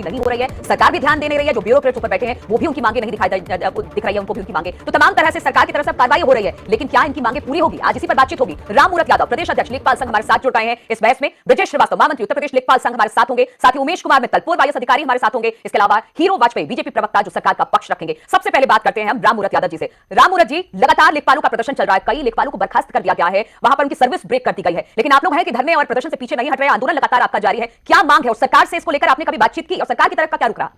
नहीं हो रही है, सरकार भी ध्यान दे नहीं रही है, जो ब्यूरोक्रेट्स ऊपर बैठे हैं वो भी उनकी मांगे नहीं दिख रही है, उनको भी उनकी मांगे। तो तमाम तरह से सरकार की तरफ से कार्रवाई हो रही है, लेकिन क्या इनकी मांगे पूरी होगी? आज इसी पर बातचीत होगी। राममूरत यादव, प्रदेश अध्यक्ष लेखपाल संघ, हमारे साथ जुड़ रहे हैं इस बहस में। ब्रजेश श्रीवास्तव, महामंत्री उत्तर प्रदेश लेखपाल संघ, हमारे साथ होंगे। साथ ही उमेश कुमार मित्तल, पूर्व आईएएस अधिकारी, हमारे साथ होंगे। इसके अलावा हीरो वाजपेयी, बीजेपी प्रवक्ता, जो सरकार का पक्ष रखेंगे। सबसे पहले बात करते हैं हम राममूरत यादव जी से। राममूरत जी, लगातार लेखपालों का प्रदर्शन चल रहा है, कई लेखपालों को बर्खास्त कर दिया गया है, वहां पर उनकी सर्विस ब्रेक कर दी गई है, लेकिन आप लोग हैं कि धरने और प्रदर्शन से पीछे नहीं हट रहे, आंदोलन लगातार आपका जारी है। क्या मांग है और सरकार से इसको लेकर आपने कभी बातचीत की और सरकार की तरफ का क्या रुख रहा?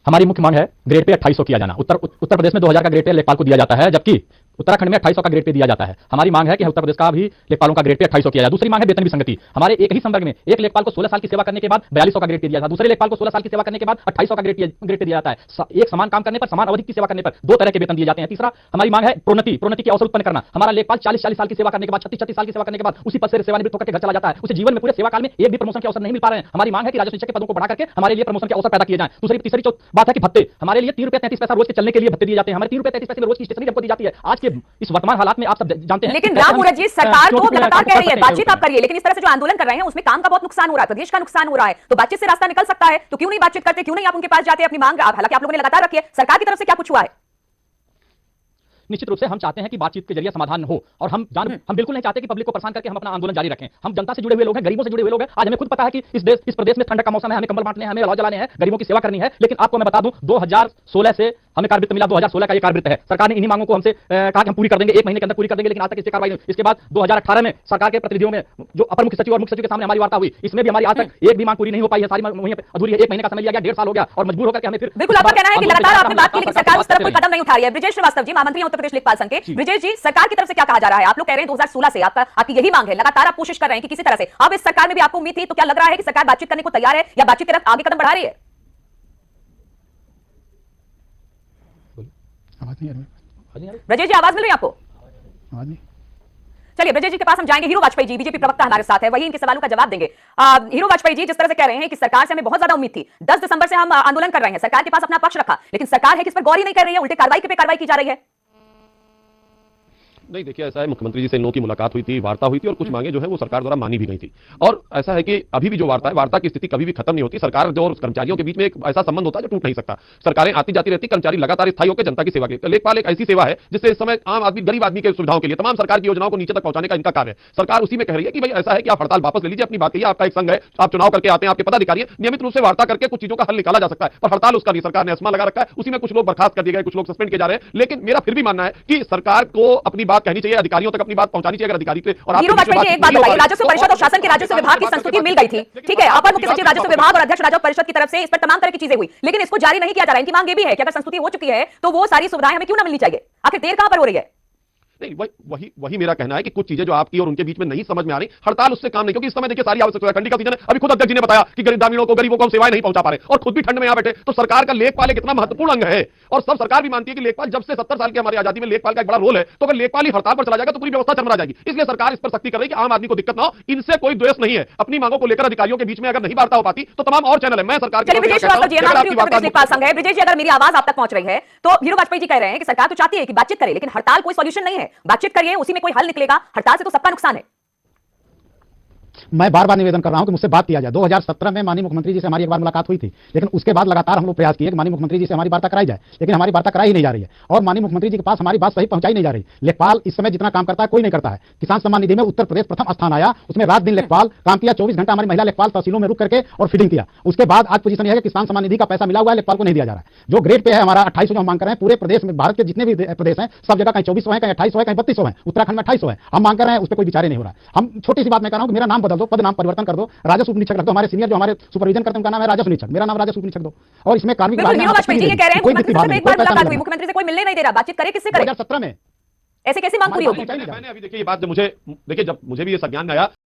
हमारी मुख्य मांग है ग्रेड पे 2800 किया जाना। उत्तर प्रदेश में 2000 का ग्रेड पे लेखपाल को दिया जाता है, जबकि उत्तराखंड में 2800 का ग्रेड पे दिया जाता है। हमारी मांग है कि उत्तर प्रदेश का भी लेखपालों का ग्रेड पे 2800 किया जाए। दूसरी मांग है वेतन विसंगति। हमारे एक ही संवर्ग में एक लेखपाल को 16 साल की सेवा करने के बाद 4200 का ग्रेड पे दिया जाता है, दूसरे लेखपाल को 16 साल की सेवा करने के बाद 2800 का ग्रेड पे दिया जाता है। एक समान काम करने पर, समान अवधि की सेवा करने पर दो तरह के वेतन दिए जाते हैं। तीसरा हमारी मांग है प्रोन्नति की अवसर उत्पन्न करना। हमारा लेखपाल 40 साल की सेवा करने के बाद, 36 साल की सेवा करने के बाद उसी पद से सेवानिवृत्त होकर घर चला जाता है, उसे जीवन में पूरे सेवा काल में एक भी प्रमोशन के अवसर नहीं मिल पा रहे हैं। हमारी मांग है कि राजस्व शिक्षक के पदों को बढ़ा करके हमारे लिए प्रमोशन के अवसर पैदा किए जाएं। तीसरी बात है कि भत्ते, हमारे लिए 3 रुपए 33 पैसा रोज के चलने के लिए भत्ते दिए जाते हैं। हमारे 3 रुपए 33 पैसे में रोज की स्टेशनरी हमको दी जाती है। आज के इस वर्तमान हालात में आप सब जानते हैं। लेकिन राममूरत जी, सरकार तो लगातार कह रही है बातचीत आप करिए, लेकिन इस तरह से जो आंदोलन कर रहे हैं उसमें काम का बहुत नुकसान हो रहा है, प्रदेश का नुकसान हो रहा है, तो बातचीत से रास्ता निकल सकता है। तो क्यों नहीं बातचीत करते, क्यों नहीं आप उनके पास जाते अपनी मांग? हालांकि आप लोगों ने लगातार रखी है, सरकार की तरफ से क्या कुछ हुआ है? निश्चित रूप से हम चाहते हैं कि बातचीत के जरिए समाधान हो, और हम बिल्कुल नहीं चाहते कि पब्लिक को परेशान करके हम अपना आंदोलन जारी रखें। हम जनता से जुड़े हुए लोग हैं, गरीबों से जुड़े हुए लोग हैं। आज हमें खुद पता है कि इस प्रदेश में ठंड का मौसम है, हमें कंबल बांटने हैं, हमें अलाव जलाने हैं, गरीबों की सेवा करनी है। लेकिन आपको मैं बता दूं, 2016 से हमें कार्यवृत्त मिला, 2016 का ये कार्यवृत्त है। सरकार ने इन्हीं मांगों को हमसे कहा कि हम पूरी कर देंगे, 1 महीने के अंदर पूरी कर देंगे, लेकिन आज तक इससे कार्रवाई नहीं। इसके बाद 2018 में सरकार के प्रतिनिधियों में जो अपर मुख्य सचिव और मुख्य सचिव के सामने हमारी वार्ता हुई, इसमें भी हमारी आज तक एक भी मांग पूरी नहीं हो पाई है। सारी वहीं पे अधूरी है। 1 महीने का समय लिया गया, 1.5 साल हो गया, और मजबूर होकर के हमें फिर बिल्कुल आपका कहना है कि लगातार आपने बात की, लेकिन सरकार उस तरफ कोई कदम नहीं उठा रही है। ब्रजेश श्रीवास्तव जी, महामंत्री उत्तर प्रदेश लेखपाल संघ के। ब्रजेश जी, सरकार की तरफ से क्या कहा जा रहा है? आप लोग कह रहे हैं 2016 से आपकी यही मांग है, लगातार आप कोशिश कर रहे हैं कि किसी तरह से, अब इस सरकार में भी आपको उम्मीद थी, तो क्या लग रहा है कि सरकार बातचीत करने को तैयार है या बातचीत की तरफ आगे कदम बढ़ा रही है? ब्रजेश जी, आवाज मिल रही है आपको? चलिए ब्रजेश जी के पास हम जाएंगे। हीरो वाजपेयी जी, बीजेपी प्रवक्ता हमारे साथ है, वही इनके सवालों का जवाब देंगे। हीरो वाजपेयी जी, जिस तरह से कह रहे हैं कि सरकार से हमें बहुत ज्यादा उम्मीद थी, 10 दिसंबर से हम आंदोलन कर रहे हैं, सरकार के पास अपना पक्ष रखा, लेकिन सरकार है कि इस पर गौर ही नहीं कर रही है, उल्टे कार्रवाई पे कार्रवाई की जा रही है। नहीं, देखिए ऐसा है, मुख्यमंत्री जी से इन लोगों की मुलाकात हुई थी, वार्ता हुई थी, और कुछ मांगे जो है वो सरकार द्वारा मानी भी गई थी। और ऐसा है कि अभी भी जो वार्ता है, वार्ता की स्थिति कभी भी खत्म नहीं होती। सरकार जो और कर्मचारियों के बीच में एक ऐसा संबंध होता है जो टूट नहीं सकता। सरकारें आती जाती रहती, कर्मचारी लगातार स्थायी होकर जनता की सेवा के। लेखपाल एक ऐसी सेवा है जिससे इस समय आम आदमी, गरीब आदमी के सुविधाओं के लिए तमाम सरकार की योजनाओं को नीचे तक पहुंचाने का इनका कार्य है। सरकार उसी में कह रही है कि भाई ऐसा है कि आप हड़ताल वापस ले लीजिए, अपनी बात कहिए, आपका एक संघ है, आप चुनाव करके आते हैं, आपके पदाधिकारी है, नियमित रूप से वार्ता करके कुछ चीजों का हल निकाला जा सकता है। पर हड़ताल उसका नहीं, सरकार ने असमा लगा रखा है, उसी में कुछ लोग बर्खास्त कर दिए गए, कुछ लोग सस्पेंड किए जा रहे हैं। लेकिन मेरा फिर भी मानना है कि सरकार को अपनी बात कहनी चाहिए, अधिकारियों तक अपनी बात पहुंचानी चाहिए। अगर अधिकारी के और हीरो वाजपेयी जी, एक बात बताइए, राजस्व परिषद और शासन के राजस्व विभाग की संस्तुति मिल गई थी, ठीक है, अपर मुख्य सचिव राजस्व विभाग और अध्यक्ष राजस्व परिषद की तरफ से इस पर तमाम तरह की चीजें हुई, लेकिन इसको जारी नहीं किया जा रहा है। इनकी मांग ये भी है कि अगर संस्तुति हो चुकी है तो वो सारी सुविधाएं हमें क्यों ना मिलनी चाहिए? आखिर देर कहां पर हो रही है? नहीं, वही मेरा कहना है कि कुछ चीजें जो आपकी और उनके बीच में नहीं समझ में आ रही, हड़ताल उससे काम नहीं, क्योंकि इस समय देखिए सारी आवश्यकता है, ठंडी का सीजन है। अभी खुद अध्यक्ष जी ने बताया कि गरीबों को हम सेवाएं नहीं पहुंचा पा रहे, और खुद भी ठंड में यहां बैठे। तो सरकार का लेखपाल एक इतना महत्वपूर्ण अंग है, और सब सरकार भी मानती है कि लेखपाल, जब से 70 साल की हमारी आजादी में लेखपाल का एक बड़ा रोल है, तो अगर लेखपाल ही हड़ताल पर चला जाएगा तो पूरी व्यवस्था चरमरा जाएगी। इसलिए सरकार इस पर सख्ती कर रही है कि आम आदमी को दिक्कत ना हो। इनसे कोई द्वेष नहीं है, अपनी मांगों को लेकर अधिकारियों के बीच में अगर नहीं वार्ता हो पाती तो तमाम और चैनल है। मैं सरकार के ब्रजेश जी, अगर मेरी आवाज आप तक पहुंच रही है तो हीरो वाजपेयी जी कह रहे हैं कि सरकार तो चाहती है कि बातचीत करे, लेकिन हड़ताल कोई सॉल्यूशन नहीं है। बातचीत करिए, उसी में कोई हल निकलेगा, हड़ताल से तो सबका नुकसान है। मैं बार बार निवेदन कर रहा हूं कि मुझसे बात किया जाए। 2017 में माननीय मुख्यमंत्री जी से हमारी एक बार मुलाकात हुई थी, लेकिन उसके बाद लगातार हम लोग प्रयास किए कि माननीय मुख्यमंत्री जी से हमारी वार्ता कराई जाए, लेकिन हमारी वार्ता कराई ही नहीं जा रही है, और माननीय मुख्यमंत्री जी के पास हमारी बात सही पहुंचाई नहीं जा रही। लेखपाल इस समय जितना काम करता है कोई नहीं करता है। किसान सम्मान निधि में उत्तर प्रदेश प्रथम स्थान आया, उसमें रात दिन लेखपाल काम किया, 24 घंटा हमारी महिला लेखपाल तहसीलों में रुक करके और फीडिंग किया। उसके बाद आज पोजीशन यह है कि किसान सम्मान निधि का पैसा मिला हुआ है, लेखपाल को नहीं दिया जा रहा है। जो ग्रेड पे है हमारा 2800 जो हम मांग कर रहे हैं, पूरे प्रदेश में, भारत के जितने भी प्रदेश हैं सब जगह कहीं 2400 है, कहीं 2800 है, कहीं 3200 है, उत्तराखंड में 2800 है। हम मांग कर रहे हैं, उस पर कोई विचार नहीं हो रहा है। हम छोटी सी बात मैं कर रहा हूं कि मेरा नाम बदल दो, पद नाम परिवर्तन कर दो, राजस्व उपनिरीक्षक रख दो। हमारे सीनियर जो हमारे सुपरविजन करते हैं उनका नाम है राजस्व निरीक्षक, मेरा नाम राजस्व उपनिरीक्षक दो। और इसमें कार्मिक मुख्यमंत्री से कोई मिलने नहीं दे रहा, बातचीत करे किससे करे? 2017 में ऐसे कैसे मांग पूरी होगी? मैंने अभी देखिए ये बात, जब मुझे ये संज्ञान में आया